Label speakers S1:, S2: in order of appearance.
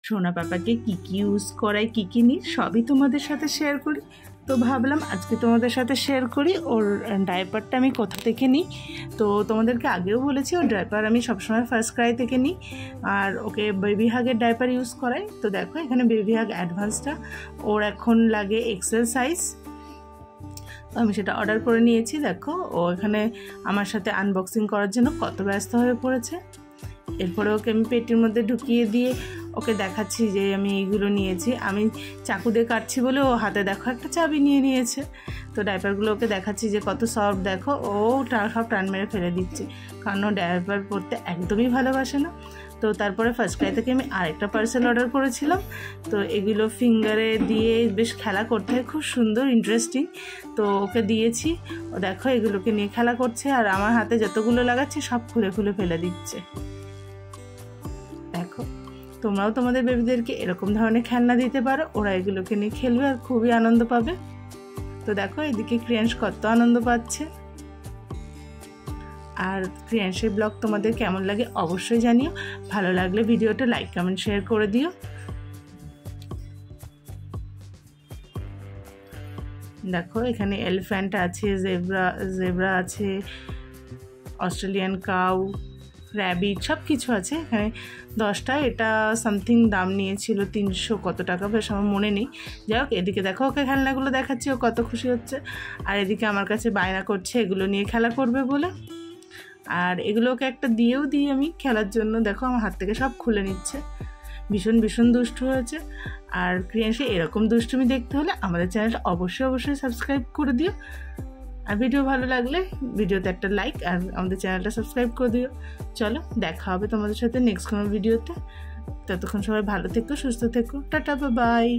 S1: সোনা পাপাকে কী কী ইউজ করাই কী কী নিই সবই তোমাদের সাথে শেয়ার করি। তো ভাবলাম আজকে তোমাদের সাথে শেয়ার করি ওর ডাইপারটা আমি কোথা থেকে নিই। তো তোমাদেরকে আগেও বলেছি ওর ডাইপার আমি সবসময় ফার্স্ট ক্রাই থেকে নিই, আর ওকে বেবি হাগের ডাইপার ইউজ করাই। তো দেখো এখানে বেবি হাগ অ্যাডভান্সটা ওর এখন লাগে এক্সেল সাইজ, তো আমি সেটা অর্ডার করে নিয়েছি। দেখো ও এখানে আমার সাথে আনবক্সিং করার জন্য কত ব্যস্ত হয়ে পড়েছে। এরপরে ওকে আমি পেটির মধ্যে ঢুকিয়ে দিয়ে ওকে দেখাচ্ছি যে আমি এইগুলো নিয়েছি। আমি চাকু দিয়ে কাটছি বলে ও হাতে দেখো একটা চাবি নিয়ে নিয়েছে। তো ডাইপারগুলো ওকে দেখাচ্ছি যে কত সফট, দেখো ও সব টান মেরে ফেলে দিচ্ছে, কারণ ও ডাইপার পরতে একদমই ভালোবাসে না। তো তারপরে ফার্স্ট ক্রাই থেকে আমি আরেকটা পার্সেল অর্ডার করেছিলাম। তো এগুলো ফিঙ্গারে দিয়ে বেশ খেলা করতে হয়, খুব সুন্দর ইন্টারেস্টিং। তো ওকে দিয়েছি, ও দেখো এগুলোকে নিয়ে খেলা করছে আর আমার হাতে যতগুলো লাগাচ্ছে সব খুলে খুলে ফেলে দিচ্ছে। দেখো তোমরাও তোমাদের বেবিদেরকে এরকম ধরনের খেলনা দিতে পারো, ওরা এগুলোকে নিয়ে খেলবে আর খুবই আনন্দ পাবে। তো দেখো এদিকে ক্রিয়াংশ কত আনন্দ পাচ্ছে। আর ক্রিয়াংশের ব্লগ তোমাদের কেমন লাগে অবশ্যই জানিও, ভালো লাগলে ভিডিওটা লাইক কমেন্ট শেয়ার করে দিও। দেখো এখানে এলিফ্যান্ট আছে, জেব্রা আছে, অস্ট্রেলিয়ান কাউ, র্যাবিট সব কিছু আছে এখানে 10টা। এটা সামথিং দাম নিয়েছিল 300 কত টাকা, বেশ আমার মনে নেই। যাই হোক এদিকে দেখো ওকে খেলনাগুলো দেখাচ্ছি, ও কত খুশি হচ্ছে। আর এদিকে আমার কাছে বায়না করছে এগুলো নিয়ে খেলা করবে বলে, আর এগুলোকে একটা দিয়েও দিই আমি খেলার জন্য। দেখো আমার হাত থেকে সব খুলে নিচ্ছে, ভীষণ ভীষণ দুষ্টু হয়েছে। আর ক্রিয়াংশে এরকম দুষ্টুমি দেখতে হলে আমাদের চ্যানেলটা অবশ্যই সাবস্ক্রাইব করে দিও। আর ভিডিও ভালো লাগলে ভিডিওতে একটা লাইক আর আমাদের চ্যানেলটা সাবস্ক্রাইব করে দিও। চলো দেখা হবে তোমাদের সাথে নেক্সট কোনো ভিডিওতে। ততক্ষণ সবাই ভালো থেকো, সুস্থ থেকো, টাটা বাই।